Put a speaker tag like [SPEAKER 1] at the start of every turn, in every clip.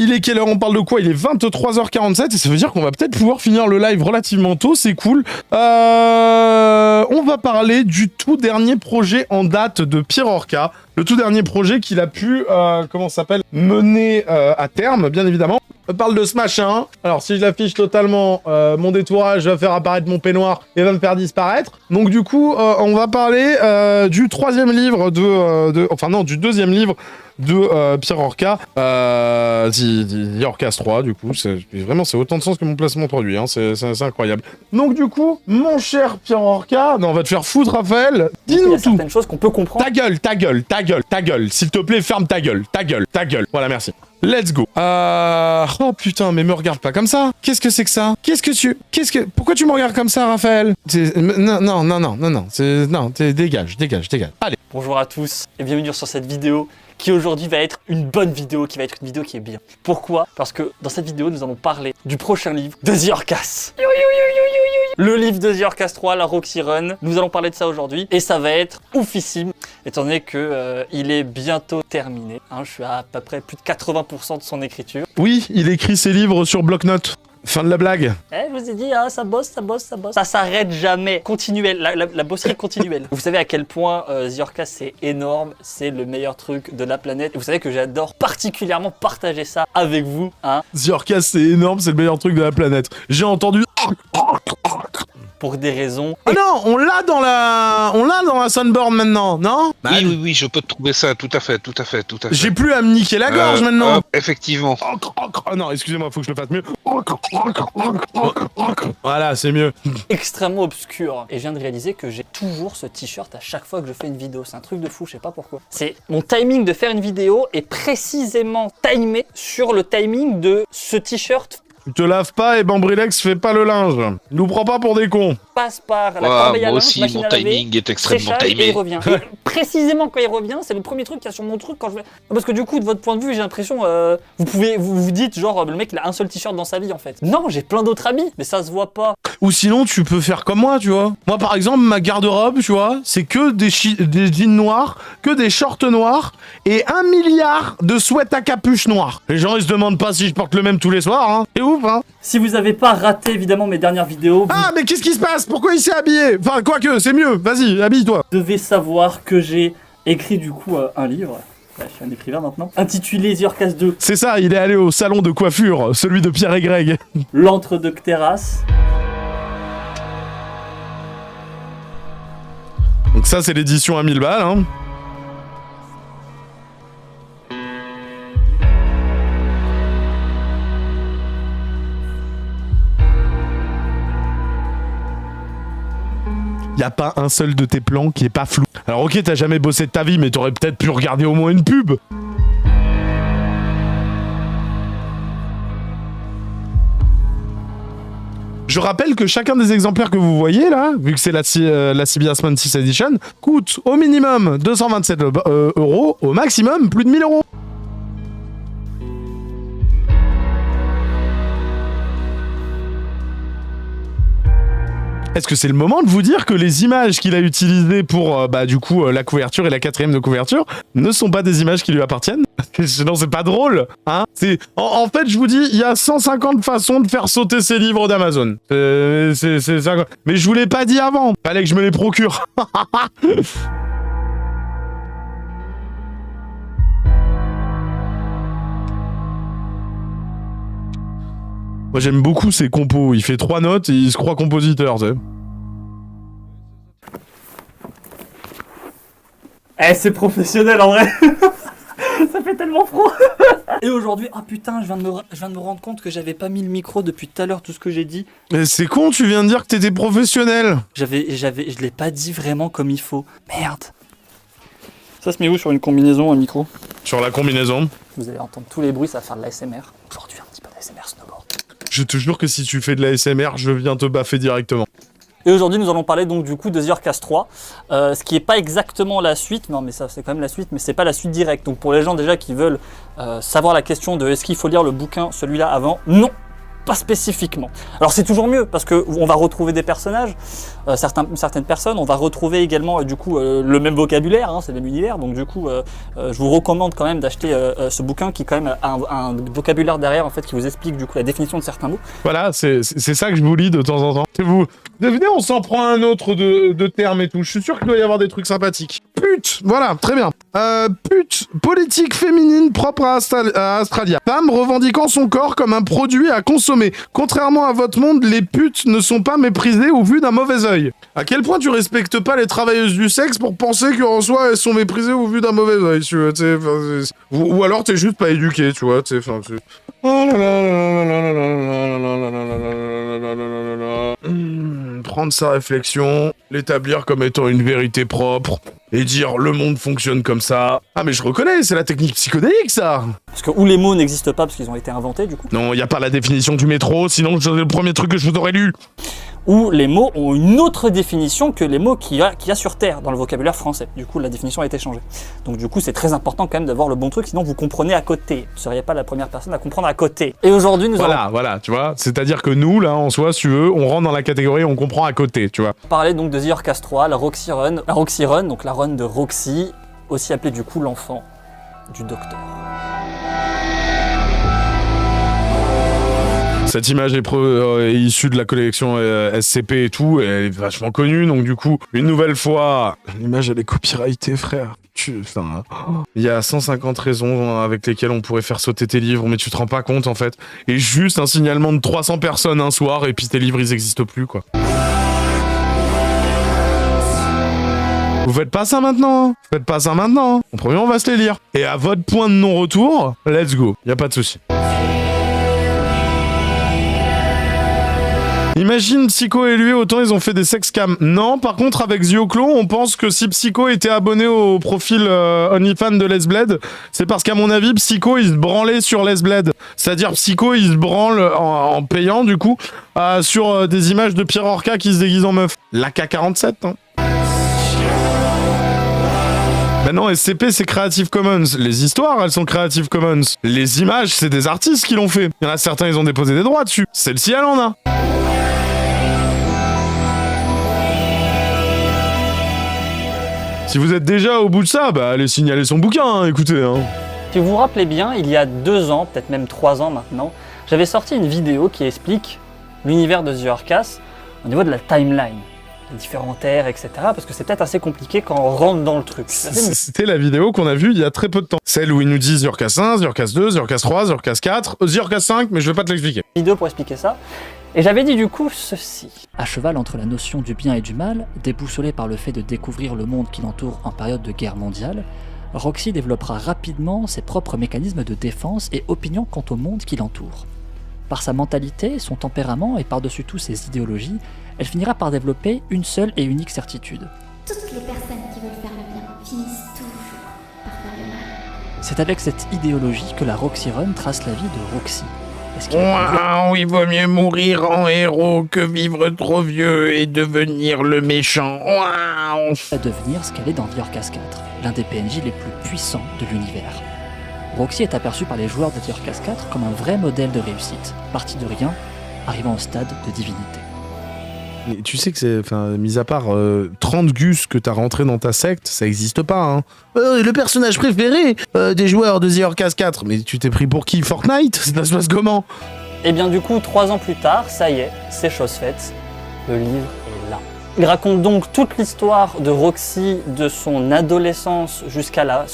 [SPEAKER 1] Il est quelle heure? On parle de quoi? Il est 23h47 et ça veut dire qu'on va peut-être pouvoir finir le live relativement tôt, c'est cool. On va parler du tout dernier projet en date de Pierre Orca. Le tout dernier projet qu'il a pu, mener à terme, bien évidemment. On parle de Smash 1. Alors, si je l'affiche totalement, mon détourage va faire apparaître mon peignoir et va me faire disparaître. Donc, du coup, on va parler du troisième livre du deuxième livre de Pierre Orca, The Orcas 3, du coup, c'est autant de sens que mon placement produit, hein, c'est incroyable. Donc du coup, mon cher Pierre Orca, non, on va te faire foutre, Raphaël, dis-nous tout.
[SPEAKER 2] Il y a certaines choses qu'on peut comprendre.
[SPEAKER 1] Ta gueule, s'il te plaît, ferme ta gueule, voilà, merci. Let's go. Oh putain, mais me regarde pas comme ça. Qu'est-ce que c'est que ça? Pourquoi tu me regardes comme ça, Raphaël? Non, dégage. Allez.
[SPEAKER 2] Bonjour à tous et bienvenue sur cette vidéo qui aujourd'hui va être une bonne vidéo, qui va être une vidéo qui est bien. Pourquoi? Parce que dans cette vidéo, nous allons parler du prochain livre de The Orcas. Le livre de The Orcas 3, la Roxy Run. Nous allons parler de ça aujourd'hui et ça va être oufissime, étant donné que il est bientôt terminé. Hein, je suis à peu près plus de 80% de son écriture.
[SPEAKER 1] Oui, il écrit ses livres sur bloc-notes. Fin de la blague.
[SPEAKER 2] Je vous ai dit, hein, ça bosse. Ça s'arrête jamais. Continuel, la bosserie continuelle. Vous savez à quel point The Orcas c'est énorme, c'est le meilleur truc de la planète. Et vous savez que j'adore particulièrement partager ça avec vous. Hein.
[SPEAKER 1] The Orcas c'est énorme, c'est le meilleur truc de la planète. J'ai entendu...
[SPEAKER 2] Pour des raisons...
[SPEAKER 1] Ah non, on l'a dans la Sunburn maintenant, non?
[SPEAKER 3] Oui, je peux te trouver ça, tout à fait.
[SPEAKER 1] J'ai plus à me niquer la gorge maintenant.
[SPEAKER 3] Effectivement.
[SPEAKER 1] Non, excusez-moi, faut que je le fasse mieux. Voilà, c'est mieux.
[SPEAKER 2] Extrêmement obscur. Et je viens de réaliser que j'ai toujours ce t-shirt à chaque fois que je fais une vidéo. C'est un truc de fou, je sais pas pourquoi. C'est mon timing de faire une vidéo est précisément timé sur le timing de ce t-shirt.
[SPEAKER 1] Tu te laves pas et Bambrilex fait pas le linge. Nous prends pas pour des cons.
[SPEAKER 2] Passe par la corbeille à linge,
[SPEAKER 3] aussi,
[SPEAKER 2] machine
[SPEAKER 3] mon
[SPEAKER 2] à laver,
[SPEAKER 3] timing est extrêmement
[SPEAKER 2] séchage,
[SPEAKER 3] timé.
[SPEAKER 2] et il revient. Et précisément quand il revient, c'est le premier truc qu'il y a sur mon truc quand je vais... Parce que du coup, de votre point de vue, j'ai l'impression, vous dites genre le mec il a un seul t-shirt dans sa vie en fait. Non, j'ai plein d'autres habits, mais ça se voit pas.
[SPEAKER 1] Ou sinon, tu peux faire comme moi, tu vois. Moi, par exemple, ma garde-robe, tu vois, c'est que des jeans noirs, que des shorts noirs et 1 milliard de sweats à capuche noirs. Les gens, ils se demandent pas si je porte le même tous les soirs, hein. C'est ouf, hein.
[SPEAKER 2] Si vous avez pas raté évidemment mes dernières vidéos,
[SPEAKER 1] Ah, mais qu'est-ce qui se passe? Pourquoi il s'est habillé? Enfin, quoique, c'est mieux. Vas-y, habille-toi.
[SPEAKER 2] vous devez savoir que j'ai écrit du coup un livre. Je suis un écrivain maintenant. Intitulé The Orcas 2.
[SPEAKER 1] C'est ça, il est allé au salon de coiffure, celui de Pierre et Greg.
[SPEAKER 2] L'antre de Cteras.
[SPEAKER 1] Donc ça, c'est l'édition à 1000 balles, hein. Y a pas un seul de tes plans qui est pas flou. Alors ok, t'as jamais bossé de ta vie, mais t'aurais peut-être pu regarder au moins une pub. Je rappelle que chacun des exemplaires que vous voyez là, vu que c'est la CBS Man 6 Edition, coûte au minimum 227 €, au maximum plus de 1000 €. Est-ce que c'est le moment de vous dire que les images qu'il a utilisées pour, la couverture et la 4e de couverture ne sont pas des images qui lui appartiennent? Sinon, c'est pas drôle, hein? En fait, je vous dis, il y a 150 façons de faire sauter ces livres d'Amazon. C'est ça. Mais je vous l'ai pas dit avant. Fallait que je me les procure. Moi j'aime beaucoup ses compos, il fait 3 notes et il se croit compositeur, tu sais.
[SPEAKER 2] C'est professionnel en vrai. Ça fait tellement froid. Et aujourd'hui, ah putain, je viens de me rendre compte que j'avais pas mis le micro depuis tout à l'heure, tout ce que j'ai dit.
[SPEAKER 1] Mais c'est con, tu viens de dire que t'étais professionnel.
[SPEAKER 2] Je l'ai pas dit vraiment comme il faut. Merde. Ça se met où sur une combinaison, un micro?
[SPEAKER 1] Sur la combinaison.
[SPEAKER 2] Vous allez entendre tous les bruits, ça va faire de l'ASMR. Aujourd'hui, un petit peu d'ASMR snowboard.
[SPEAKER 1] Je te jure que si tu fais de la SMR, je viens te baffer directement.
[SPEAKER 2] Et aujourd'hui, nous allons parler donc du coup de The Orcas 3, ce qui n'est pas exactement la suite, non mais ça c'est quand même la suite, mais c'est pas la suite directe. Donc pour les gens déjà qui veulent savoir la question de est-ce qu'il faut lire le bouquin, celui-là avant, non, pas spécifiquement. Alors c'est toujours mieux parce que on va retrouver des personnages, certaines personnes, on va retrouver également du coup le même vocabulaire, hein, c'est le même univers, donc du coup je vous recommande quand même d'acheter ce bouquin qui quand même a un vocabulaire derrière en fait qui vous explique du coup la définition de certains mots.
[SPEAKER 1] Voilà, c'est ça que je vous lis de temps en temps. C'est vous. Venez, on s'en prend un autre de terme et tout. Je suis sûr qu'il doit y avoir des trucs sympathiques. Pute, voilà, très bien. Pute, politique féminine propre à Astralia. Femme revendiquant son corps comme un produit à consommer. Contrairement à votre monde, les putes ne sont pas méprisées ou vues d'un mauvais œil. À quel point tu respectes pas les travailleuses du sexe pour penser qu'en soi elles sont méprisées ou vues d'un mauvais œil, tu vois, ou alors t'es juste pas éduqué, tu vois, prendre sa réflexion, l'établir comme étant une vérité propre, et dire le monde fonctionne comme ça. Ah mais je reconnais, c'est la technique psychodélique ça.
[SPEAKER 2] Parce que où les mots n'existent pas parce qu'ils ont été inventés du coup.
[SPEAKER 1] Non, y a pas la définition du métro, sinon c'est le premier truc que je vous aurais lu.
[SPEAKER 2] Où les mots ont une autre définition que les mots qu'il y a sur Terre dans le vocabulaire français. Du coup, la définition a été changée. Donc du coup, c'est très important quand même d'avoir le bon truc, sinon vous comprenez à côté. Vous ne seriez pas la première personne à comprendre à côté. Et aujourd'hui, nous allons
[SPEAKER 1] Voilà, tu vois. C'est-à-dire que nous, là, en soi, si tu veux, on rentre dans la catégorie, on comprend à côté, tu vois.
[SPEAKER 2] parler donc de The Orcas 3, la Roxy Run. La Roxy Run, donc la run de Roxy, aussi appelée du coup l'enfant du docteur.
[SPEAKER 1] Cette image est issue de la collection SCP et tout, et elle est vachement connue, donc du coup, une nouvelle fois, l'image elle est copyrightée, frère. Il y a 150 raisons avec lesquelles on pourrait faire sauter tes livres, mais tu te rends pas compte en fait. Et juste un signalement de 300 personnes un soir, et puis tes livres ils existent plus, quoi. Vous faites pas ça maintenant, En premier, on va se les lire. Et à votre point de non-retour, let's go. Y a pas de souci. Imagine Psycho et lui, autant ils ont fait des sexcams. Non, par contre, avec Zioclo, on pense que si Psycho était abonné au profil OnlyFans de Lesbled, c'est parce qu'à mon avis, Psycho, il se branlait sur Lesbled. C'est-à-dire, Psycho, il se branle en payant, du coup, sur des images de Pierre Orca qui se déguise en meuf. L'AK-47, hein. Ben non, SCP, c'est Creative Commons. Les histoires, elles sont Creative Commons. Les images, c'est des artistes qui l'ont fait. Il y en a certains, ils ont déposé des droits dessus. Celle-ci, elle en a. Si vous êtes déjà au bout de ça, bah allez signaler son bouquin, hein, écoutez. Hein.
[SPEAKER 2] Si vous vous rappelez bien, il y a 2 ans, peut-être même 3 ans maintenant, j'avais sorti une vidéo qui explique l'univers de The Orcas au niveau de la timeline, les différentes ères, etc. Parce que c'est peut-être assez compliqué quand on rentre dans le truc.
[SPEAKER 1] C'était la vidéo qu'on a vue il y a très peu de temps. Celle où il nous dit The Orcas 1, The Orcas 2, The Orcas 3, The Orcas 4, The Orcas 5, mais je vais pas te l'expliquer.
[SPEAKER 2] Vidéo pour expliquer ça. Et j'avais dit du coup ceci.
[SPEAKER 4] À cheval entre la notion du bien et du mal, déboussolé par le fait de découvrir le monde qui l'entoure en période de guerre mondiale, Roxy développera rapidement ses propres mécanismes de défense et opinions quant au monde qui l'entoure. Par sa mentalité, son tempérament et par-dessus tout ses idéologies, elle finira par développer une seule et unique certitude.
[SPEAKER 5] Toutes les personnes qui veulent faire le bien finissent toujours par faire le mal.
[SPEAKER 4] C'est avec cette idéologie que la Roxy Run trace la vie de Roxy.
[SPEAKER 1] Wow, il vaut mieux mourir en héros que vivre trop vieux et devenir le méchant. Wow.
[SPEAKER 4] À devenir ce qu'elle est dans The Orcas 4, l'un des PNJ les plus puissants de l'univers. Roxy est aperçue par les joueurs de The Orcas 4 comme un vrai modèle de réussite, parti de rien, arrivant au stade de divinité.
[SPEAKER 1] Et tu sais que c'est, enfin, mis à part 30 gus que t'as rentré dans ta secte, ça existe pas, hein. Le personnage préféré des joueurs de The Orcas 4, mais tu t'es pris pour qui? Fortnite? Ça se passe comment?
[SPEAKER 2] Et bien du coup, 3 ans plus tard, ça y est, c'est chose faite. Le livre est là. Il raconte donc toute l'histoire de Roxy, de son adolescence jusqu'à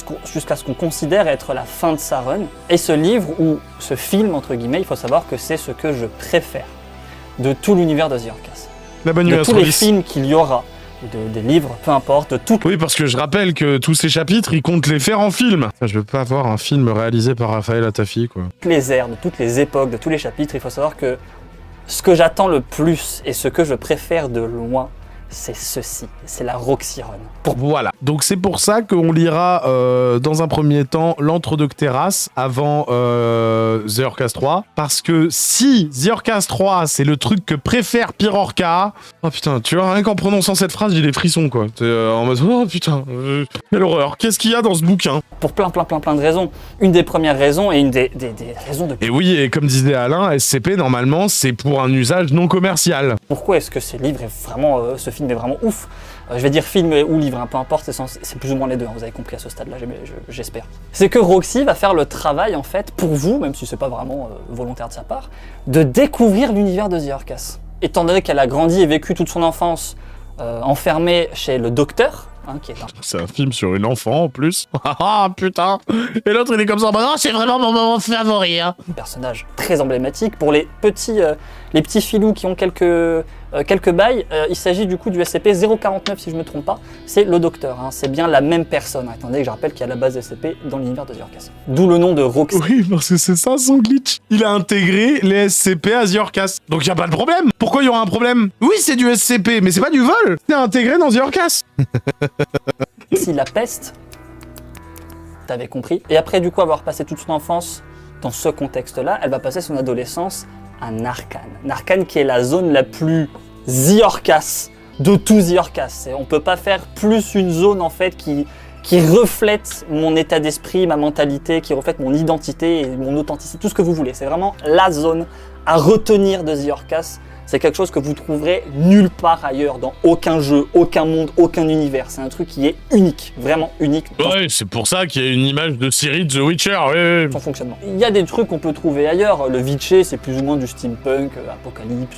[SPEAKER 2] ce qu'on considère être la fin de sa run. Et ce livre, ou ce film, entre guillemets, il faut savoir que c'est ce que je préfère de tout l'univers de The Orcas.
[SPEAKER 1] La bonne nuit
[SPEAKER 2] de tous les films qu'il y aura, des livres, peu importe, de tout.
[SPEAKER 1] Oui, parce que je rappelle que tous ces chapitres, ils comptent les faire en film. Je veux pas voir un film réalisé par Raphaël Atafi, quoi.
[SPEAKER 2] Toutes les ères, de toutes les époques, de tous les chapitres, il faut savoir que ce que j'attends le plus et ce que je préfère de loin, c'est ceci, c'est la Roxy Run.
[SPEAKER 1] Voilà, donc c'est pour ça qu'on lira dans un premier temps l'Entre-deux-Terrasses avant The Orcas 3, parce que si The Orcas 3 c'est le truc que préfère Pirorca, oh putain, tu vois, rien qu'en prononçant cette phrase j'ai des frissons quoi, t'es en mode oh putain, quelle horreur, qu'est-ce qu'il y a dans ce bouquin?
[SPEAKER 2] Pour plein de raisons. Une des premières raisons et une des raisons de...
[SPEAKER 1] Et oui, et comme disait Alain, SCP normalement c'est pour un usage non commercial.
[SPEAKER 2] Pourquoi est-ce que ce livre est vraiment, ce film est vraiment ouf? Je vais dire film ou livre, hein, peu importe, c'est plus ou moins les deux, hein, vous avez compris à ce stade-là, j'espère. C'est que Roxy va faire le travail, en fait, pour vous, même si c'est pas vraiment volontaire de sa part, de découvrir l'univers de The Orcas. Étant donné qu'elle a grandi et vécu toute son enfance enfermée chez le docteur, hein, qui est un...
[SPEAKER 1] C'est un film sur une enfant en plus. Ah putain. Et l'autre il est comme ça, bah non, c'est vraiment mon moment favori. Hein.
[SPEAKER 2] Personnage très emblématique. Pour les petits filous qui ont quelques bails, il s'agit du coup du SCP-049 si je me trompe pas. C'est le docteur, hein. C'est bien la même personne. Attendez que je rappelle qu'il y a la base SCP dans l'univers de The Orcas. D'où le nom de Roxy.
[SPEAKER 1] Oui, parce que c'est ça son glitch. Il a intégré les SCP à The Orcas. Donc y a pas de problème. Pourquoi il y aura un problème? Oui, c'est du SCP, mais c'est pas du vol. C'est intégré dans The Orcas.
[SPEAKER 2] Si la peste, t'avais compris. Et après du coup avoir passé toute son enfance dans ce contexte-là, elle va passer son adolescence à Narcan. Narcan qui est la zone la plus The Orcas de tout The Orcas. On peut pas faire plus une zone en fait qui reflète mon état d'esprit, ma mentalité, qui reflète mon identité et mon authenticité, tout ce que vous voulez. C'est vraiment la zone à retenir de The Orcas. C'est quelque chose que vous trouverez nulle part ailleurs, dans aucun jeu, aucun monde, aucun univers. C'est un truc qui est unique, vraiment unique.
[SPEAKER 1] Ouais, c'est pour ça qu'il y a une image de Ciri de The Witcher, oui.
[SPEAKER 2] Son fonctionnement. Il y a des trucs qu'on peut trouver ailleurs. Le Vichy, c'est plus ou moins du steampunk, apocalypse,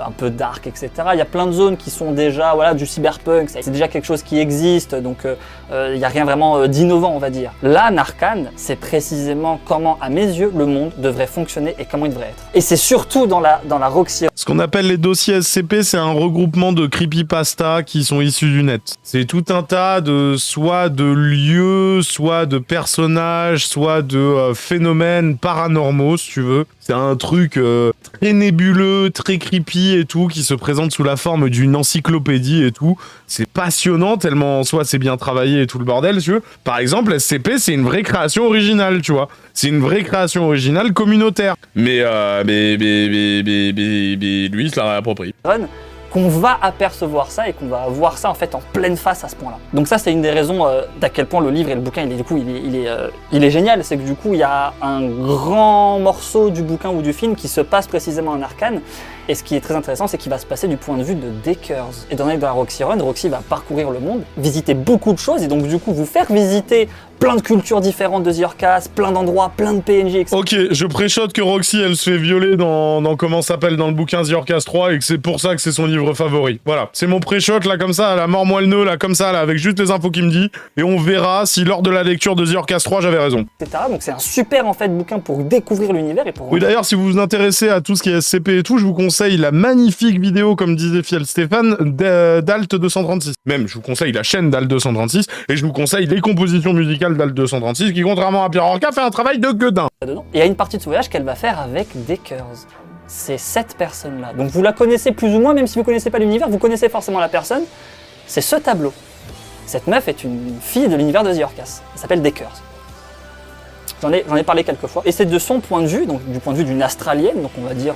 [SPEAKER 2] un peu dark, etc. Il y a plein de zones qui sont déjà du cyberpunk, c'est déjà quelque chose qui existe, donc il n'y a rien vraiment d'innovant, on va dire. Là, Narcan, c'est précisément comment, à mes yeux, le monde devrait fonctionner et comment il devrait être. Et c'est surtout dans la Roxy.
[SPEAKER 1] Ce qu'on appelle les dossiers SCP, c'est un regroupement de creepypasta qui sont issus du net. C'est tout un tas de soit de lieux, soit de personnages, soit de phénomènes paranormaux, si tu veux. C'est un truc très nébuleux, très creepy et tout, qui se présente sous la forme d'une encyclopédie et tout. C'est passionnant, tellement en soi c'est bien travaillé et tout le bordel, si tu veux. Par exemple, SCP, c'est une vraie création originale, tu vois. C'est une vraie création originale communautaire. Mais lui, il se l'a réapproprié.
[SPEAKER 2] Qu'on va apercevoir ça et qu'on va voir ça en fait en pleine face à ce point-là. Donc ça c'est une des raisons d'à quel point le livre et le bouquin il est génial, c'est que du coup il y a un grand morceau du bouquin ou du film qui se passe précisément en Arcane, et ce qui est très intéressant c'est qu'il va se passer du point de vue de Deckers. Et dans la Roxy Run, Roxy va parcourir le monde, visiter beaucoup de choses et donc du coup vous faire visiter plein de cultures différentes de The Orcas, plein d'endroits, plein de PNJ, etc.
[SPEAKER 1] Ok, je préchote que Roxy, elle se fait violer dans comment s'appelle dans le bouquin The Orcas 3 et que c'est pour ça que c'est son livre favori. Voilà, c'est mon préshot là comme ça, la mort-moi le nœud là comme ça là avec juste les infos qu'il me dit et on verra si lors de la lecture de The Orcas 3 j'avais raison.
[SPEAKER 2] Etc. Donc c'est un super en fait bouquin pour découvrir l'univers et pour...
[SPEAKER 1] Oui d'ailleurs si vous vous intéressez à tout ce qui est SCP et tout, je vous conseille la magnifique vidéo comme disait Fiel Stéphane d'Alt 236. Même je vous conseille la chaîne d'Alt 236 et je vous conseille les compositions musicales d'Alt 236 qui contrairement à Pierre Orca fait un travail de gueudin.
[SPEAKER 2] Et il y a une partie de ce voyage qu'elle va faire avec Deckers. C'est cette personne-là. Donc vous la connaissez plus ou moins, même si vous connaissez pas l'univers, vous connaissez forcément la personne. C'est ce tableau. Cette meuf est une fille de l'univers de The Orcas. Elle s'appelle Deckers. J'en ai parlé quelques fois. Et c'est de son point de vue, donc du point de vue d'une astralienne, donc on va dire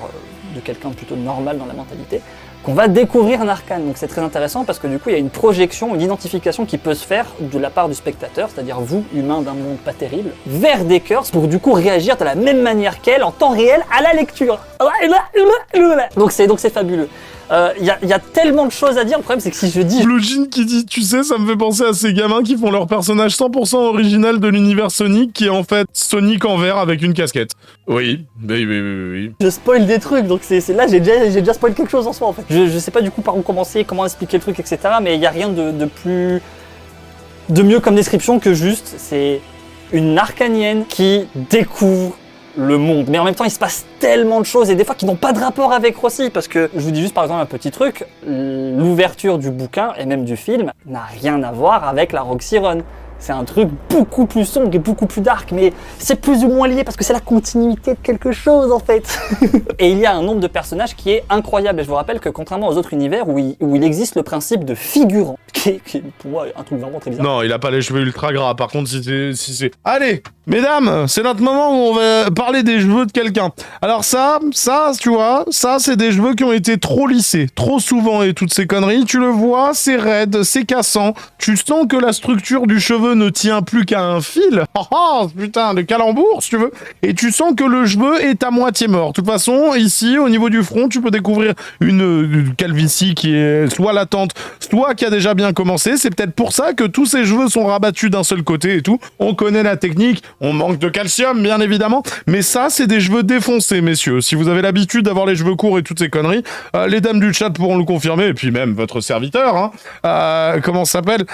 [SPEAKER 2] de quelqu'un plutôt normal dans la mentalité, qu'on va découvrir un arcane. Donc c'est très intéressant parce que du coup il y a une projection, une identification qui peut se faire de la part du spectateur, c'est-à-dire vous, humain d'un monde pas terrible, vers Deckers pour du coup réagir de la même manière qu'elle en temps réel à la lecture. Donc c'est fabuleux. Il y a tellement de choses à dire, le problème c'est que si je dis...
[SPEAKER 1] Blogin qui dit, tu sais, ça me fait penser à ces gamins qui font leur personnage 100% original de l'univers Sonic, qui est en fait Sonic en vert avec une casquette. Oui.
[SPEAKER 2] Je spoil des trucs, donc c'est là j'ai déjà spoil quelque chose en soi en fait. Je sais pas du coup par où commencer, comment expliquer le truc, etc. Mais il y a rien de mieux comme description que juste, c'est une arcanienne qui découvre le monde. Mais en même temps, il se passe tellement de choses et des fois qui n'ont pas de rapport avec Roxy, parce que je vous dis juste par exemple un petit truc, l'ouverture du bouquin et même du film n'a rien à voir avec la Roxy Run. C'est un truc beaucoup plus sombre et beaucoup plus dark, mais c'est plus ou moins lié parce que c'est la continuité de quelque chose en fait. Et il y a un nombre de personnages qui est incroyable. Et je vous rappelle que contrairement aux autres univers où il existe le principe de figurant, qui est pour moi un truc vraiment très bizarre.
[SPEAKER 1] Non, il a pas les cheveux ultra gras. Par contre, si c'est... Allez, mesdames, c'est notre moment où on va parler des cheveux de quelqu'un. Alors ça, tu vois, ça, c'est des cheveux qui ont été trop lissés, trop souvent et toutes ces conneries. Tu le vois, c'est raide, c'est cassant. Tu sens que la structure du cheveu ne tient plus qu'à un fil. Oh, putain, de calembour, si tu veux. Et tu sens que le cheveu est à moitié mort. De toute façon, ici, au niveau du front, tu peux découvrir une calvitie qui est soit latente, soit qui a déjà bien commencé. C'est peut-être pour ça que tous ces cheveux sont rabattus d'un seul côté et tout. On connaît la technique, on manque de calcium, bien évidemment. Mais ça, c'est des cheveux défoncés, messieurs. Si vous avez l'habitude d'avoir les cheveux courts et toutes ces conneries, les dames du chat pourront le confirmer. Et puis même votre serviteur, hein. Comment ça s'appelle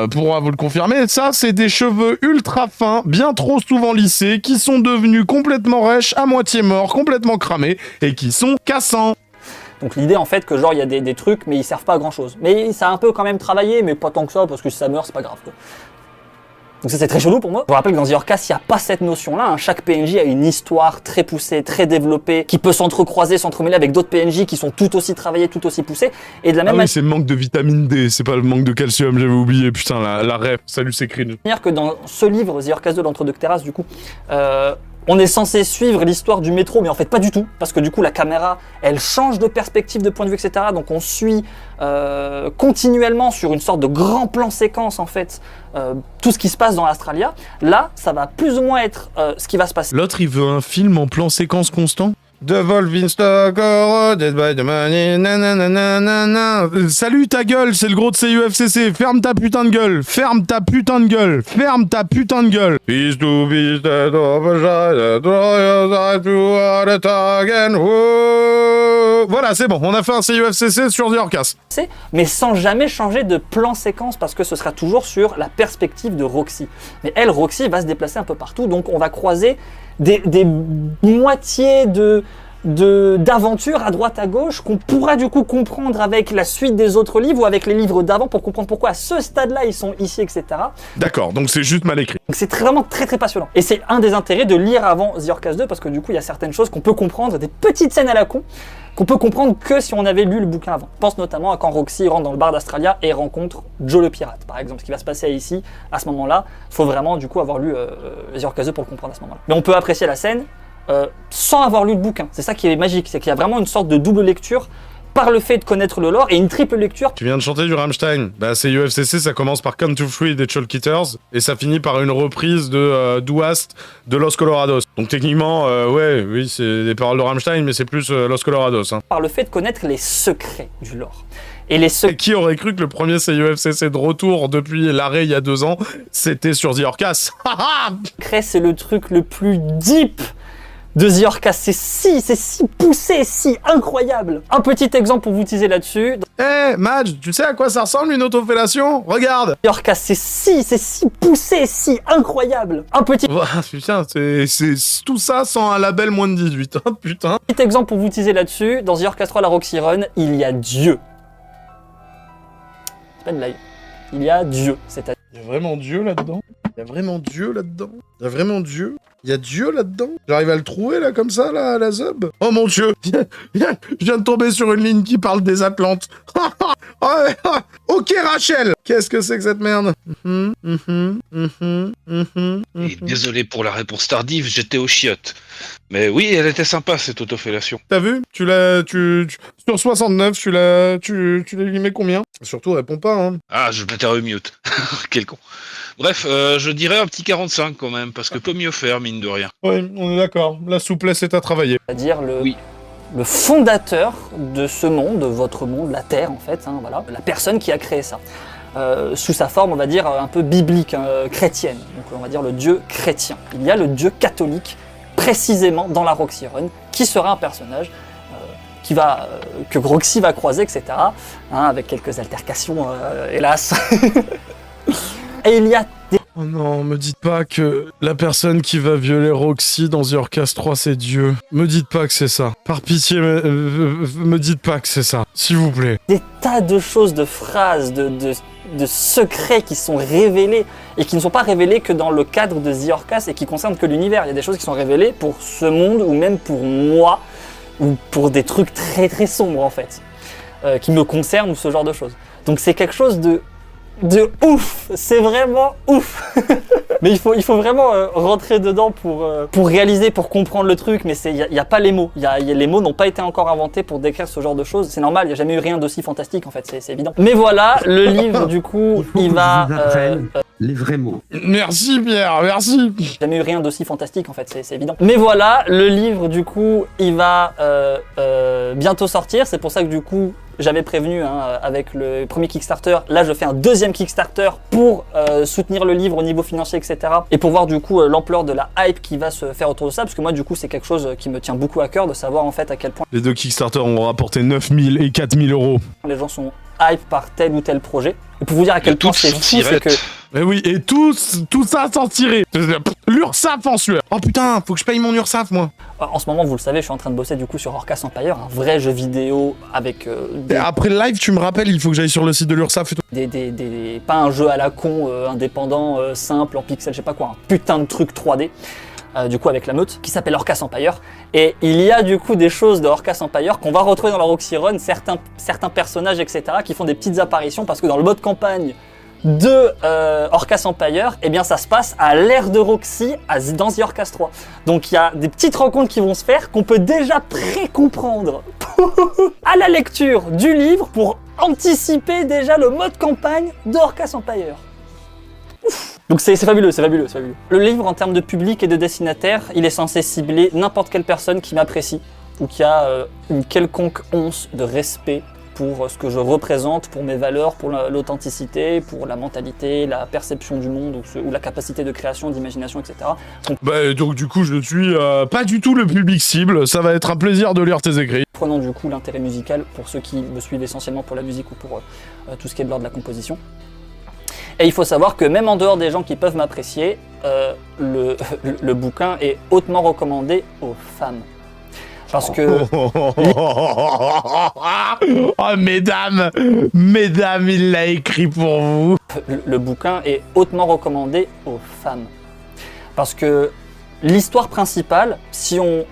[SPEAKER 1] pourra vous le confirmer. Ça, c'est des cheveux ultra fins, bien trop souvent lissés, qui sont devenus complètement rêches, à moitié morts, complètement cramés, et qui sont cassants.
[SPEAKER 2] Donc l'idée en fait que genre il y a des trucs mais ils servent pas à grand chose. Mais ça a un peu quand même travaillé, mais pas tant que ça, parce que si ça meurt c'est pas grave quoi. Donc ça c'est très chelou pour moi. Je vous rappelle que dans The Orcas, il n'y a pas cette notion-là. Hein. Chaque PNJ a une histoire très poussée, très développée, qui peut s'entrecroiser, s'entremêler avec d'autres PNJ qui sont tout aussi travaillés, tout aussi poussés. Et de la même
[SPEAKER 1] oui, c'est le manque de vitamine D, c'est pas le manque de calcium, j'avais oublié, putain, la ref, salut c'est cringe.
[SPEAKER 2] manière que dans ce livre, The Orcas 2, l'Entre-deux Terrasses, du coup, on est censé suivre l'histoire du métro, mais en fait pas du tout, parce que du coup la caméra, elle change de perspective, de point de vue, etc. Donc on suit continuellement sur une sorte de grand plan séquence, en fait, tout ce qui se passe dans l'Astralia. Là, ça va plus ou moins être ce qui va se passer.
[SPEAKER 1] L'autre, il veut un film en plan séquence constant. The Wolf Stock, dead by the money, nananana. Salut ta gueule, c'est le gros de CUFCC. Ferme ta putain de gueule. Ferme ta putain de gueule. Ferme ta putain de gueule. Peace to peace, that overshine, to the again. Voilà, c'est bon. On a fait un CUFCC sur The Orcas.
[SPEAKER 2] Mais sans jamais changer de plan séquence, parce que ce sera toujours sur la perspective de Roxy. Mais elle, Roxy, va se déplacer un peu partout, donc on va croiser des moitiés d'aventures à droite à gauche qu'on pourra du coup comprendre avec la suite des autres livres ou avec les livres d'avant pour comprendre pourquoi à ce stade-là ils sont ici, etc.
[SPEAKER 1] D'accord, donc c'est juste mal écrit.
[SPEAKER 2] Donc c'est vraiment très très passionnant. Et c'est un des intérêts de lire avant The Orcas 2 parce que du coup il y a certaines choses qu'on peut comprendre, des petites scènes à la con, qu'on peut comprendre que si on avait lu le bouquin avant. Je pense notamment à quand Roxy rentre dans le bar d'Astralia et rencontre Joe le pirate, par exemple. Ce qui va se passer ici, à ce moment-là, il faut vraiment du coup avoir lu The Orcas 2 pour le comprendre à ce moment-là. Mais on peut apprécier la scène sans avoir lu le bouquin. C'est ça qui est magique, c'est qu'il y a vraiment une sorte de double lecture par le fait de connaître le lore et une triple lecture.
[SPEAKER 1] Tu viens de chanter du Rammstein. Bah, c'est UFCC, ça commence par Come to Free des Chalk-Eaters et ça finit par une reprise de Duast de Los Colorados. Donc techniquement, oui, c'est des paroles de Rammstein, mais c'est plus Los Colorados. Hein.
[SPEAKER 2] Par le fait de connaître les secrets du lore. Et les secrets...
[SPEAKER 1] Qui aurait cru que le premier CUFCC de retour depuis l'arrêt il y a 2 ans, c'était sur The Orcas.
[SPEAKER 2] C'est le truc le plus deep de The Orcas, c'est si poussé, si incroyable. Un petit exemple pour vous teaser là-dessus.
[SPEAKER 1] Hey, Madge, tu sais à quoi ça ressemble une autofellation? Regarde.
[SPEAKER 2] The Orcas, c'est si poussé, si incroyable. Un petit...
[SPEAKER 1] Putain, c'est tout ça sans un label moins de 18, hein, putain.
[SPEAKER 2] Petit exemple pour vous teaser là-dessus. Dans The Orcas 3, la Roxy Run, il y a Dieu. C'est pas une blague. Il y a Dieu, c'est-à-dire...
[SPEAKER 1] Il y a vraiment Dieu là-dedans? Il y a vraiment Dieu là-dedans? Il y a vraiment Dieu? Il y a Dieu là-dedans? J'arrive à le trouver là comme ça, là, à la zub? Oh mon Dieu! Je viens de tomber sur une ligne qui parle des Atlantes. Ok Rachel! Qu'est-ce que c'est que cette merde?
[SPEAKER 3] Et désolé pour la réponse tardive, j'étais aux chiottes. Mais oui, elle était sympa cette autofellation.
[SPEAKER 1] T'as vu? Sur 69, tu lui mets combien? Surtout, réponds pas, hein.
[SPEAKER 3] Ah, je m'étais remute. Quel con. Bref, je dirais un petit 45 quand même, parce que peut mieux faire, mine de rien.
[SPEAKER 1] Oui, on est d'accord. La souplesse est à travailler.
[SPEAKER 2] C'est-à-dire le fondateur de ce monde, de votre monde, la Terre en fait, hein, voilà, la personne qui a créé ça. Sous sa forme, on va dire, un peu biblique, chrétienne. Donc on va dire le Dieu chrétien. Il y a le Dieu catholique, précisément dans la Roxy Run, qui sera un personnage que Roxy va croiser, etc. Hein, avec quelques altercations, hélas. Et il y a des...
[SPEAKER 1] Oh non, me dites pas que la personne qui va violer Roxy dans The Orcas 3, c'est Dieu. Me dites pas que c'est ça. Par pitié, me dites pas que c'est ça. S'il vous plaît.
[SPEAKER 2] Des tas de choses, de phrases, de secrets qui sont révélés et qui ne sont pas révélés que dans le cadre de The Orcas et qui concernent que l'univers. Il y a des choses qui sont révélées pour ce monde ou même pour moi ou pour des trucs très très sombres en fait, qui me concernent ou ce genre de choses. Donc c'est quelque chose de ouf, c'est vraiment ouf. Mais il faut vraiment rentrer dedans pour réaliser, pour comprendre le truc, mais il y a pas les mots. Les mots n'ont pas été encore inventés pour décrire ce genre de choses. C'est normal, il n'y a jamais eu rien d'aussi fantastique en fait, c'est évident. Mais voilà, le livre du coup, il va...
[SPEAKER 6] les vrais mots.
[SPEAKER 1] Merci Pierre, merci.
[SPEAKER 2] Jamais eu rien d'aussi fantastique en fait, c'est évident. Mais voilà, le livre du coup, il va bientôt sortir. C'est pour ça que du coup, j'avais prévenu avec le premier Kickstarter. Là, je fais un deuxième Kickstarter pour soutenir le livre au niveau financier, etc. Et pour voir du coup l'ampleur de la hype qui va se faire autour de ça. Parce que moi, du coup, c'est quelque chose qui me tient beaucoup à cœur de savoir en fait à quel point
[SPEAKER 1] Les deux Kickstarter ont rapporté 9 000 et 4 000 euros.
[SPEAKER 2] les gens sont hype par tel ou tel projet. Et pour vous dire à quel point c'est fou, c'est que...
[SPEAKER 1] Mais oui, et tout ça sans tirer. L'URSSAF en sueur. Oh putain, faut que je paye mon URSSAF moi.
[SPEAKER 2] En ce moment, vous le savez, je suis en train de bosser du coup sur Orcas Empire, un vrai jeu vidéo avec
[SPEAKER 1] Et après le live, tu me rappelles, il faut que j'aille sur le site de l'URSSAF et tout.
[SPEAKER 2] pas un jeu à la con, indépendant, simple, en pixel, je sais pas quoi, un putain de truc 3D. Du coup avec la meute, qui s'appelle Orcas Empire. Et il y a du coup des choses de Orcas Empire qu'on va retrouver dans la Roxy Run, certains personnages, etc., qui font des petites apparitions, parce que dans le mode campagne de Orcas Empire, eh bien ça se passe à l'ère de Roxy, dans The Orcas 3. Donc il y a des petites rencontres qui vont se faire, qu'on peut déjà pré-comprendre à la lecture du livre, pour anticiper déjà le mode campagne de Orcas Empire. Donc c'est fabuleux, c'est fabuleux, c'est fabuleux. Le livre, en termes de public et de destinataire, il est censé cibler n'importe quelle personne qui m'apprécie ou qui a une quelconque once de respect pour ce que je représente, pour mes valeurs, pour l'authenticité, pour la mentalité, la perception du monde ou la capacité de création, d'imagination, etc.
[SPEAKER 1] Donc du coup, je suis pas du tout le public cible. Ça va être un plaisir de lire tes écrits.
[SPEAKER 2] Prenons du coup l'intérêt musical pour ceux qui me suivent essentiellement pour la musique ou pour tout ce qui est de l'ordre de la composition. Et il faut savoir que même en dehors des gens qui peuvent m'apprécier, le bouquin est hautement recommandé aux femmes. Parce que...
[SPEAKER 1] Oh mesdames, il l'a écrit pour vous.
[SPEAKER 2] Le bouquin est hautement recommandé aux femmes. Parce que l'histoire principale, si on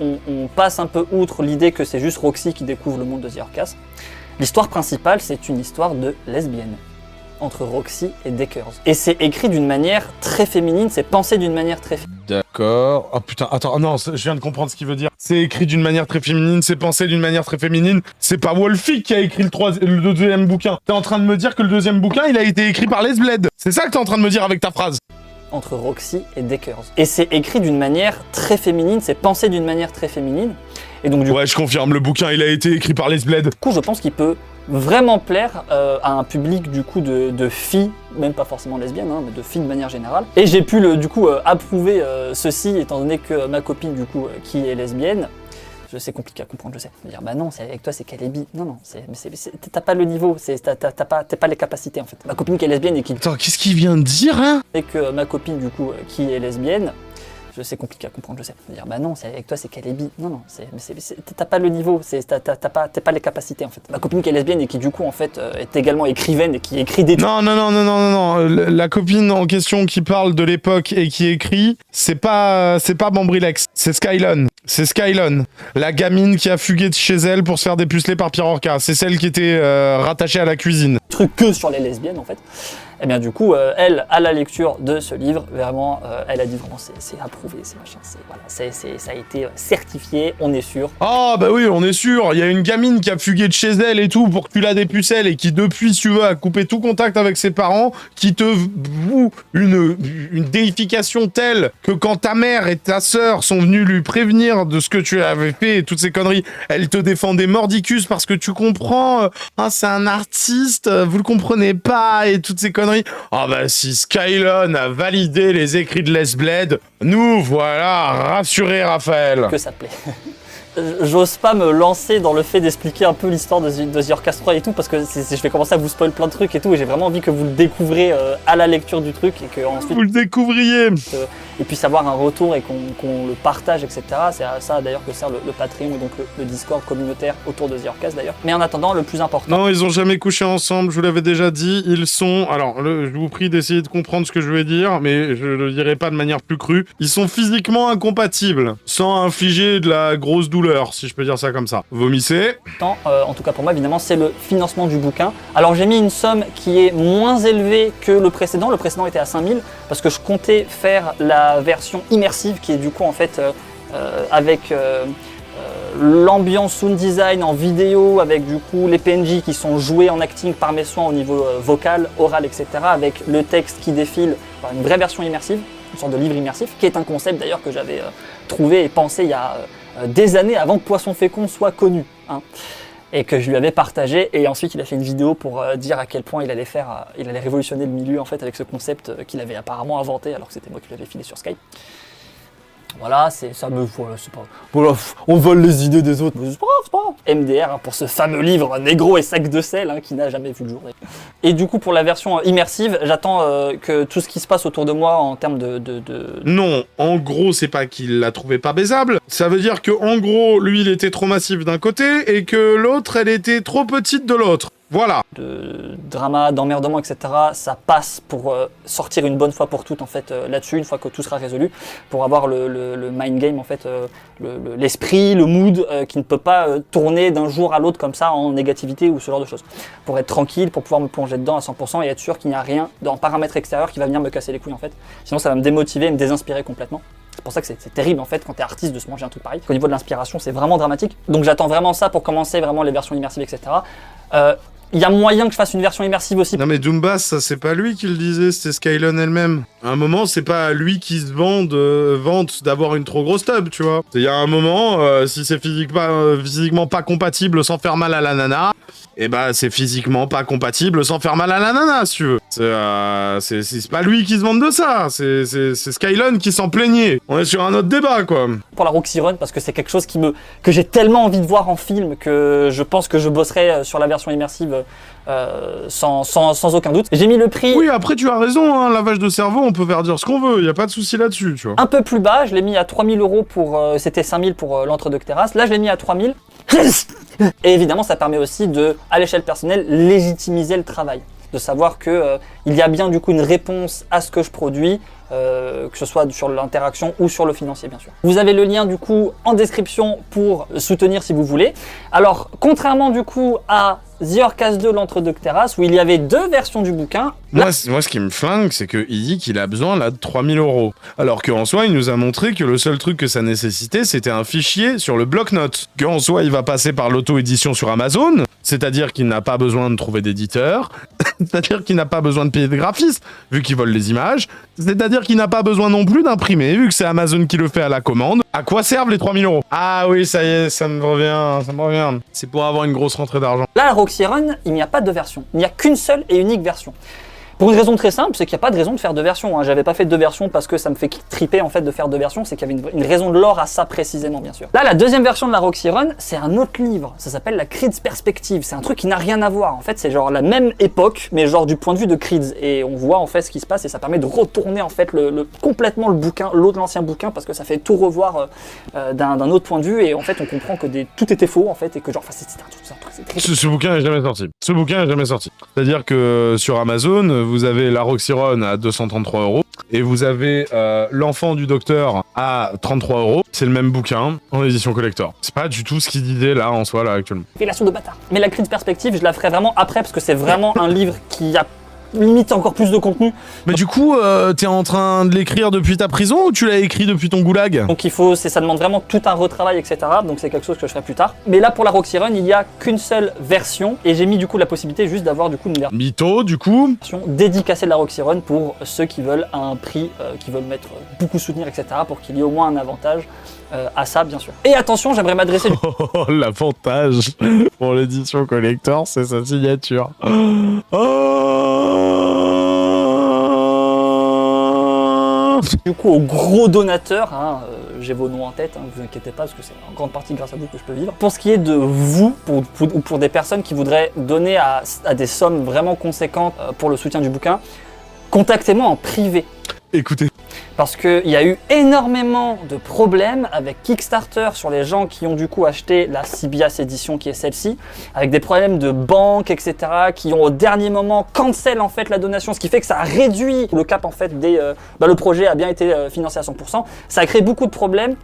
[SPEAKER 2] passe un peu outre l'idée que c'est juste Roxy qui découvre le monde de The Orcas, l'histoire principale c'est une histoire de lesbienne entre Roxy et Deckers. Et c'est écrit d'une manière très féminine, c'est pensé d'une manière très féminine.
[SPEAKER 1] D'accord. Oh putain, attends, non, je viens de comprendre ce qu'il veut dire. C'est écrit d'une manière très féminine, c'est pensé d'une manière très féminine. C'est pas Wolfie qui a écrit le deuxième bouquin. T'es en train de me dire que le deuxième bouquin, il a été écrit par Les Bled. C'est ça que t'es en train de me dire avec ta phrase.
[SPEAKER 2] Entre Roxy et Deckers. Et c'est écrit d'une manière très féminine, c'est pensé d'une manière très féminine. Et donc
[SPEAKER 1] Ouais, je confirme, le bouquin, il a été écrit par Les Bled.
[SPEAKER 2] Du coup, je pense qu'il peut vraiment plaire à un public du coup de filles, même pas forcément lesbiennes, mais de filles de manière générale. Et j'ai pu du coup approuver ceci, étant donné que ma copine du coup qui est lesbienne, c'est compliqué à comprendre, je sais. Dire bah non, avec toi c'est qu'elle est bi. Non, t'as pas le niveau, t'as pas les capacités en fait. Ma copine qui est lesbienne et qui...
[SPEAKER 1] Attends, qu'est-ce qu'il vient de dire, hein?
[SPEAKER 2] Et que ma copine du coup qui est lesbienne, c'est compliqué à comprendre, je sais. Dire bah non, avec toi c'est qu'elle est bi. Non, t'as pas le niveau, t'as pas les capacités en fait. Ma copine qui est lesbienne et qui du coup en fait est également écrivaine et qui écrit des trucs.
[SPEAKER 1] Non. La copine en question qui parle de l'époque et qui écrit, c'est pas Bambrilex, c'est Skylon. C'est Skylon, la gamine qui a fugué de chez elle pour se faire dépuceler par Pierre Orca. C'est celle qui était rattachée à la cuisine.
[SPEAKER 2] Truc que sur les lesbiennes en fait. Et bien du coup, elle, à la lecture de ce livre, vraiment, elle a dit vraiment c'est approuvé, c'est machin, ça a été certifié, on est sûr.
[SPEAKER 1] Ah bah oui, on est sûr, il y a une gamine qui a fugué de chez elle et tout pour que tu la dépucelles et qui depuis, si tu veux, a coupé tout contact avec ses parents, qui te voue une déification telle que quand ta mère et ta sœur sont venues lui prévenir de ce que tu avais fait et toutes ces conneries, elle te défendait mordicus parce que tu comprends, c'est un artiste, vous le comprenez pas et toutes ces conneries. Ah bah si Skylon a validé les écrits de Les Bled, nous voilà rassurés, Raphaël.
[SPEAKER 2] Que ça plaît. j'ose pas me lancer dans le fait d'expliquer un peu l'histoire de The Orcas 3 et tout, parce que je vais commencer à vous spoil plein de trucs et tout, et j'ai vraiment envie que vous le découvrez à la lecture du truc, et que ensuite
[SPEAKER 1] Vous le découvriez.
[SPEAKER 2] et puisse avoir un retour et qu'on le partage, etc. C'est à ça d'ailleurs que sert le Patreon, et donc le Discord communautaire autour de The Orcas d'ailleurs. Mais en attendant, le plus important...
[SPEAKER 1] Non, ils ont jamais couché ensemble, je vous l'avais déjà dit. Ils sont... Alors, je vous prie d'essayer de comprendre ce que je vais dire, mais je le dirai pas de manière plus crue. Ils sont physiquement incompatibles, sans infliger de la grosse douleur, si je peux dire ça comme ça. Vomissez.
[SPEAKER 2] En tout cas pour moi évidemment, c'est le financement du bouquin. Alors j'ai mis une somme qui est moins élevée que le précédent était à 5000, parce que je comptais faire la version immersive qui est du coup en fait avec l'ambiance sound design en vidéo, avec du coup les PNJ qui sont joués en acting par mes soins au niveau vocal, oral, etc. avec le texte qui défile, enfin, une vraie version immersive, une sorte de livre immersif, qui est un concept d'ailleurs que j'avais trouvé et pensé il y a des années avant que Poisson Fécond soit connu, hein, et que je lui avais partagé, et ensuite il a fait une vidéo pour dire à quel point il allait révolutionner le milieu en fait avec ce concept qu'il avait apparemment inventé alors que c'était moi qui l'avais filé sur Skype. Voilà, c'est pas... Voilà, on vole les idées des autres, mais c'est pas grave. MDR hein, pour ce fameux livre Négro et sac de sel hein, qui n'a jamais vu le jour. Et du coup pour la version immersive, j'attends que tout ce qui se passe autour de moi en termes de...
[SPEAKER 1] Non, en gros, c'est pas qu'il la trouvait pas baisable. Ça veut dire que en gros, lui, il était trop massif d'un côté et que l'autre, elle était trop petite de l'autre. Voilà.
[SPEAKER 2] De drama, d'emmerdement, etc. Ça passe pour sortir une bonne fois pour toutes en fait là-dessus, une fois que tout sera résolu, pour avoir le mind game en fait, l'esprit, le mood qui ne peut pas tourner d'un jour à l'autre comme ça en négativité ou ce genre de choses. Pour être tranquille, pour pouvoir me plonger dedans à 100% et être sûr qu'il n'y a rien dans paramètre extérieur qui va venir me casser les couilles en fait. Sinon ça va me démotiver, me désinspirer complètement. C'est pour ça que c'est terrible en fait quand t'es artiste de se manger un truc pareil. Au niveau de l'inspiration, c'est vraiment dramatique. Donc j'attends vraiment ça pour commencer vraiment les versions immersives, etc. Il y a moyen que je fasse une version immersive aussi.
[SPEAKER 1] Non mais Doombas, ça c'est pas lui qui le disait, c'était Skylon elle-même. À un moment, c'est pas lui qui se vante d'avoir une trop grosse tub, tu vois. Il y a un moment, si c'est physiquement pas compatible sans faire mal à la nana, et bah c'est physiquement pas compatible sans faire mal à la nana, si tu veux. C'est pas lui qui se vante de ça, c'est Skylon qui s'en plaignait. On est sur un autre débat, quoi.
[SPEAKER 2] Pour la Roxy Run, parce que c'est quelque chose que j'ai tellement envie de voir en film que je pense que je bosserai sur la version immersive sans aucun doute. J'ai mis le prix...
[SPEAKER 1] Oui, après tu as raison, hein, lavage de cerveau, on peut faire dire ce qu'on veut, y a pas de souci là-dessus, tu vois.
[SPEAKER 2] Un peu plus bas, je l'ai mis à 3000 € pour... c'était 5000 pour l'entre-deux terrasse. Là, je l'ai mis à 3000. Et évidemment, ça permet aussi de, à l'échelle personnelle, légitimiser le travail. De savoir que il y a bien du coup une réponse à ce que je produis, que ce soit sur l'interaction ou sur le financier bien sûr. Vous avez le lien du coup en description pour soutenir si vous voulez. Alors contrairement du coup à The Orcas 2 l'entre-deux terrasse où il y avait deux versions du bouquin.
[SPEAKER 1] Moi, ce qui me flingue, c'est qu'il dit qu'il a besoin là de 3000 €. Alors qu'en soi, il nous a montré que le seul truc que ça nécessitait, c'était un fichier sur le bloc-notes. Qu'en soi, il va passer par l'auto-édition sur Amazon, c'est-à-dire qu'il n'a pas besoin de trouver d'éditeur, c'est-à-dire qu'il n'a pas besoin de payer de graphiste, vu qu'ils volent les images, c'est-à-dire qu'il n'a pas besoin non plus d'imprimer, vu que c'est Amazon qui le fait à la commande. À quoi servent les 3000 €? Ah oui, ça y est, ça me revient. C'est pour avoir une grosse rentrée d'argent.
[SPEAKER 2] Là, la Roxy Run, il n'y a pas de version. Il n'y a qu'une seule et unique version. Pour une raison très simple, c'est qu'il n'y a pas de raison de faire deux versions. Hein. J'avais pas fait deux versions parce que ça me fait triper en fait de faire deux versions, c'est qu'il y avait une raison de l'or à ça précisément bien sûr. Là, la deuxième version de la Roxy Run, c'est un autre livre. Ça s'appelle la Creed's Perspective. C'est un truc qui n'a rien à voir. En fait, c'est genre la même époque, mais genre du point de vue de Creed's. Et on voit en fait ce qui se passe et ça permet de retourner en fait complètement le bouquin, l'ancien bouquin, parce que ça fait tout revoir d'un autre point de vue et en fait on comprend que tout était faux en fait et que genre, c'est un truc, c'est très...
[SPEAKER 1] Ce bouquin n'est jamais sorti. C'est-à-dire que sur Amazon, vous avez la Roxy Run à 233 € et vous avez l'enfant du docteur à 33 €. C'est le même bouquin en édition collector. C'est pas du tout ce qu'il disait là en soi là actuellement.
[SPEAKER 2] Révélation de bâtard. Mais la Creed's Perspective, je la ferai vraiment après parce que c'est vraiment un livre qui a limite encore plus de contenu.
[SPEAKER 1] Mais du coup, t'es en train de l'écrire depuis ta prison ou tu l'as écrit depuis ton goulag?
[SPEAKER 2] Donc ça demande vraiment tout un retravail, etc. Donc c'est quelque chose que je ferai plus tard. Mais là, pour la Roxy Run, il y a qu'une seule version et j'ai mis du coup la possibilité juste d'avoir du coup une
[SPEAKER 1] mytho, du coup
[SPEAKER 2] version dédicacée de la Roxy Run pour ceux qui veulent à un prix, qui veulent mettre beaucoup soutenir, etc. pour qu'il y ait au moins un avantage à ça, bien sûr. Et attention, j'aimerais m'adresser...
[SPEAKER 1] Oh, l'avantage pour l'édition collector, c'est sa signature. Oh
[SPEAKER 2] Du coup, aux gros donateurs, hein, j'ai vos noms en tête, hein, vous inquiétez pas, parce que c'est en grande partie grâce à vous que je peux vivre. Pour ce qui est de vous, ou pour des personnes qui voudraient donner à des sommes vraiment conséquentes pour le soutien du bouquin, contactez-moi en privé.
[SPEAKER 1] Écoutez.
[SPEAKER 2] Parce qu'il y a eu énormément de problèmes avec Kickstarter sur les gens qui ont du coup acheté la CBS édition qui est celle-ci, avec des problèmes de banque, etc., qui ont au dernier moment cancel en fait la donation, ce qui fait que ça a réduit le cap en fait des... le projet a bien été financé à 100%, ça a créé beaucoup de problèmes.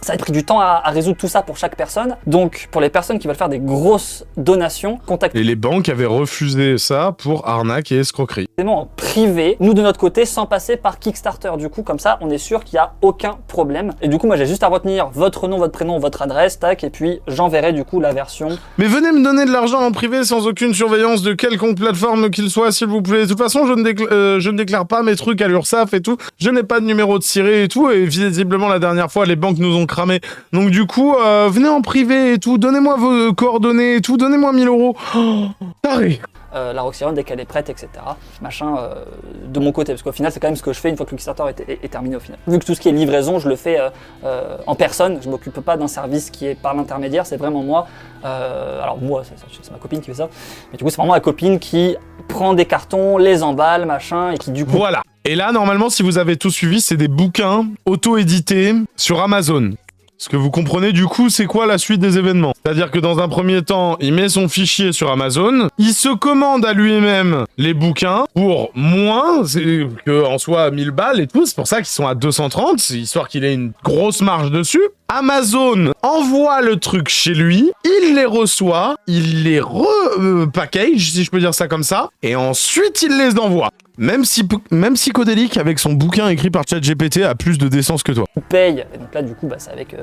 [SPEAKER 2] Ça a pris du temps à résoudre tout ça pour chaque personne. Donc, pour les personnes qui veulent faire des grosses donations, contactez-moi
[SPEAKER 1] Et les banques avaient refusé ça pour arnaque et escroquerie.
[SPEAKER 2] en privé, nous de notre côté, sans passer par Kickstarter. Du coup, comme ça, on est sûr qu'il n'y a aucun problème. Et du coup, moi, j'ai juste à retenir votre nom, votre prénom, votre adresse, tac, et puis j'enverrai du coup la version.
[SPEAKER 1] Mais venez me donner de l'argent en privé sans aucune surveillance de quelconque plateforme qu'il soit, s'il vous plaît. De toute façon, je ne déclare pas mes trucs à l'URSSAF et tout. Je n'ai pas de numéro de ciré et tout. Et visiblement, la dernière fois, les banques nous ont cramé. Donc du coup, venez en privé et tout. Donnez-moi vos coordonnées et tout. Donnez-moi 1000 €. Oh, taré.
[SPEAKER 2] La Roxyron dès qu'elle est prête, etc. Machin, de mon côté, parce qu'au final, c'est quand même ce que je fais une fois que le Kickstarter est terminé au final. Vu que tout ce qui est livraison, je le fais en personne, je m'occupe pas d'un service qui est par l'intermédiaire, c'est vraiment moi. Alors moi, c'est ma copine qui fait ça, mais du coup, c'est vraiment ma copine qui prend des cartons, les emballe, machin, et qui du coup...
[SPEAKER 1] Voilà. Et là, normalement, si vous avez tout suivi, c'est des bouquins auto-édités sur Amazon. Ce que vous comprenez du coup, c'est quoi la suite des événements? C'est-à-dire que dans un premier temps, il met son fichier sur Amazon, il se commande à lui-même les bouquins pour moins que en soit 1000 balles et tout, c'est pour ça qu'ils sont à 230, histoire qu'il ait une grosse marge dessus. Amazon envoie le truc chez lui, il les reçoit, il les repackage, si je peux dire ça comme ça, et ensuite il les envoie. Même psychodélique avec son bouquin écrit par ChatGPT a plus de décence que toi.
[SPEAKER 2] paye, et donc là du coup bah, c'est avec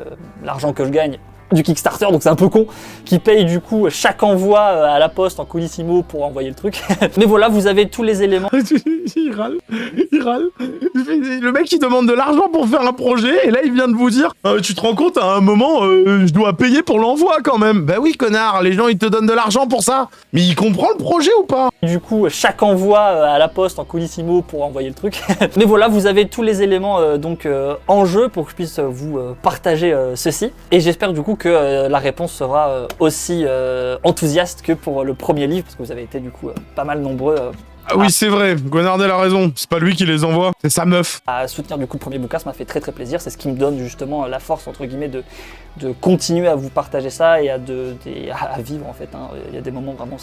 [SPEAKER 2] l'argent que je gagne du Kickstarter, donc c'est un peu con, qui paye du coup chaque envoi à la poste en colissimo pour envoyer le truc. Mais voilà, vous avez tous les éléments.
[SPEAKER 1] il râle. Le mec il demande de l'argent pour faire un projet et là il vient de vous dire tu te rends compte à un moment je dois payer pour l'envoi quand même. Bah oui connard, les gens ils te donnent de l'argent pour ça. Mais il comprend le projet ou pas?
[SPEAKER 2] Du coup chaque envoi à la poste en colissimo pour envoyer le truc. Mais voilà, vous avez tous les éléments en jeu pour que je puisse vous partager ceci. Et j'espère du coup que la réponse sera aussi enthousiaste que pour le premier livre, parce que vous avez été du coup pas mal nombreux
[SPEAKER 1] Ah oui c'est vrai, Gonardel a raison, c'est pas lui qui les envoie, c'est sa meuf.
[SPEAKER 2] à soutenir du coup le premier bouquin. Ça m'a fait très très plaisir, c'est ce qui me donne justement la force entre guillemets de continuer à vous partager ça et à vivre en fait, hein. Il y a des moments vraiment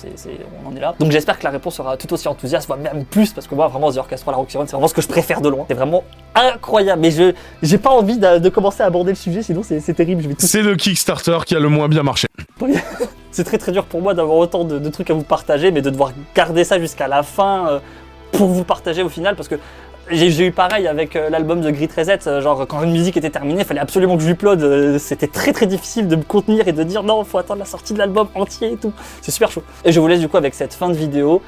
[SPEAKER 2] on en est là, donc j'espère que la réponse sera tout aussi enthousiaste, voire même plus, parce que moi vraiment The Orchestra, la Roxyron, c'est vraiment ce que je préfère de loin, c'est vraiment incroyable, mais j'ai pas envie de commencer à aborder le sujet sinon c'est terrible, je vais tout...
[SPEAKER 1] C'est le Kickstarter qui a le moins bien marché.
[SPEAKER 2] C'est très très dur pour moi d'avoir autant de trucs à vous partager, mais de devoir garder ça jusqu'à la fin pour vous partager au final, parce que j'ai eu pareil avec l'album de Grit Reset, genre quand une musique était terminée, il fallait absolument que je l'upload, c'était très très difficile de me contenir et de dire non, faut attendre la sortie de l'album entier et tout, c'est super chaud. Et je vous laisse du coup avec cette fin de vidéo,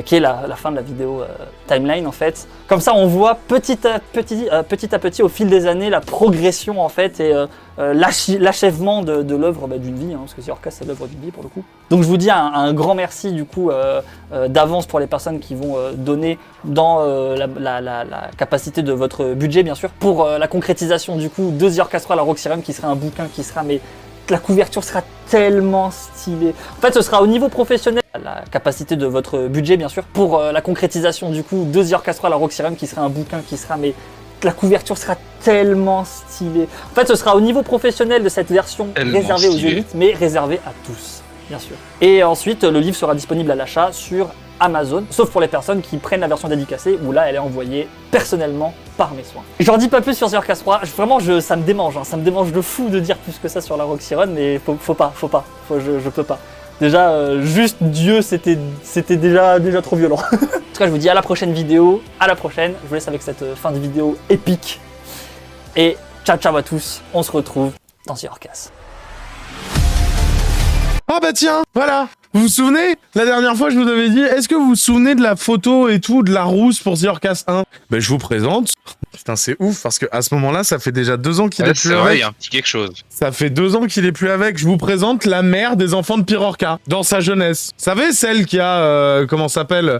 [SPEAKER 2] qui est la fin de la vidéo timeline en fait. Comme ça on voit petit à petit au fil des années la progression en fait et l'achèvement de l'œuvre d'une vie, hein, parce que The Orchestra c'est l'œuvre d'une vie pour le coup. Donc je vous dis un grand merci du coup d'avance pour les personnes qui vont donner dans la capacité de votre budget bien sûr, pour la concrétisation du coup de The Orchestra, la Roxyron, qui sera un bouquin qui sera la couverture sera tellement stylée. En fait, ce sera au niveau professionnel, la capacité de votre budget, bien sûr, pour la concrétisation du coup de The Orchestra, la Roxyron, qui sera un bouquin qui sera la couverture sera tellement stylée. En fait, ce sera au niveau professionnel de cette version réservée aux élites, mais réservée à tous, bien sûr. Et ensuite, le livre sera disponible à l'achat sur Amazon, sauf pour les personnes qui prennent la version dédicacée, où là, elle est envoyée personnellement par mes soins. J'en dis pas plus sur The Orchestra, vraiment, ça me démange, hein, ça me démange de fou de dire plus que ça sur la Roxyron, mais faut pas, je peux pas. Déjà, juste Dieu, c'était déjà trop violent. En tout cas, je vous dis à la prochaine vidéo, à la prochaine. Je vous laisse avec cette fin de vidéo épique. Et ciao ciao à tous, on se retrouve dans The Orchestra.
[SPEAKER 1] Ah Ah bah tiens, voilà. Vous vous souvenez? La dernière fois, je vous avais dit, est-ce que vous vous souvenez de la photo et tout, de la rousse pour The Orcas 1? Ben, je vous présente. Putain, c'est ouf, parce que à ce moment-là, ça fait déjà 2 ans qu'il est plus
[SPEAKER 3] c'est vrai,
[SPEAKER 1] avec.
[SPEAKER 3] il y a un petit quelque chose.
[SPEAKER 1] Ça fait 2 ans qu'il est plus avec. Je vous présente la mère des enfants de Pyrorca, dans sa jeunesse. Vous savez, celle qui a, comment s'appelle,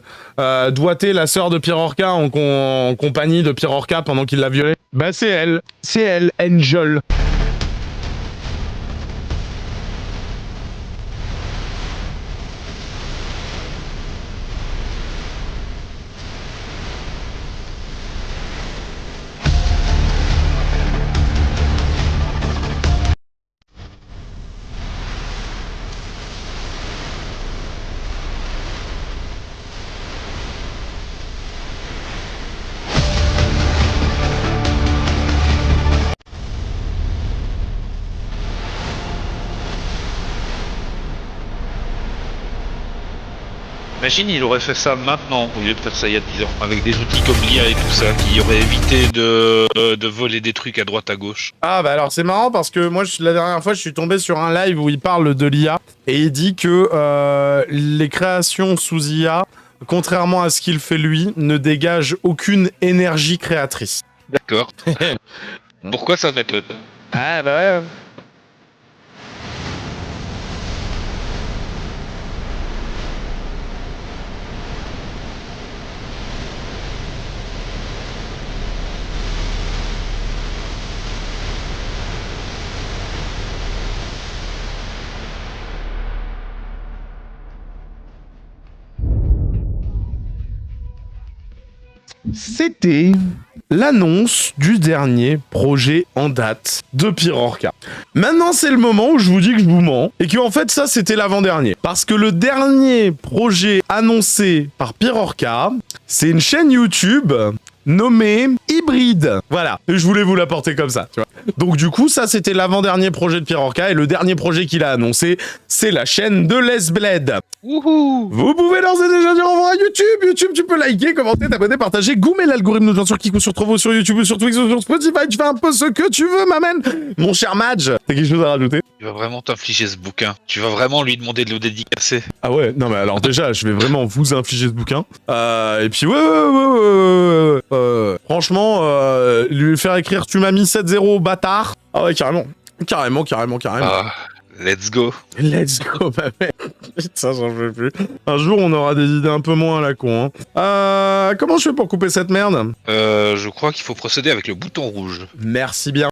[SPEAKER 1] doigté la sœur de Pyrorca en compagnie de Pyrorca pendant qu'il l'a violée? Bah, c'est elle. C'est elle, Angel.
[SPEAKER 3] Imagine, il aurait fait ça maintenant, au lieu de faire ça il y a 10 ans, avec des outils comme l'IA et tout ça, qui aurait évité de voler des trucs à droite à gauche.
[SPEAKER 1] Ah bah alors c'est marrant parce que moi la dernière fois je suis tombé sur un live où il parle de l'IA et il dit que les créations sous IA, contrairement à ce qu'il fait lui, ne dégagent aucune énergie créatrice.
[SPEAKER 3] D'accord. Pourquoi ça m'étonne?
[SPEAKER 1] Ah bah ouais. C'était l'annonce du dernier projet en date de Pyrorca. Maintenant, c'est le moment où je vous dis que je vous mens et que en fait ça c'était l'avant-dernier. Parce que le dernier projet annoncé par Pyrorca, c'est une chaîne YouTube nommée Hybride. Voilà, et je voulais vous l'apporter comme ça, tu vois. Donc du coup, ça c'était l'avant-dernier projet de Pyrorca et le dernier projet qu'il a annoncé, c'est la chaîne de Les Bled.
[SPEAKER 3] Wouhou!
[SPEAKER 1] Vous pouvez d'ores et déjà dire au revoir à YouTube. YouTube, tu peux liker, commenter, t'abonner, partager, goumer l'algorithme de gens sur Kick ou sur Trovo, sur YouTube ou sur Twix ou sur Spotify. Tu fais un peu ce que tu veux, ma man. Mon cher Madge, t'as quelque chose à rajouter?
[SPEAKER 3] Tu vas vraiment t'infliger ce bouquin. Tu vas vraiment lui demander de le dédicacer.
[SPEAKER 1] Ah ouais, non mais alors déjà, je vais vraiment vous infliger ce bouquin. Et puis franchement, lui faire écrire tu m'as mis 7-0 bâtard. Ah ouais, carrément. Carrément.
[SPEAKER 3] Ah, let's go.
[SPEAKER 1] Let's go, ma mère. Putain, j'en peux plus. Un jour, on aura des idées un peu moins à la con. Hein. Comment je fais pour couper cette merde?
[SPEAKER 3] Je crois qu'il faut procéder avec le bouton rouge.
[SPEAKER 1] Merci bien.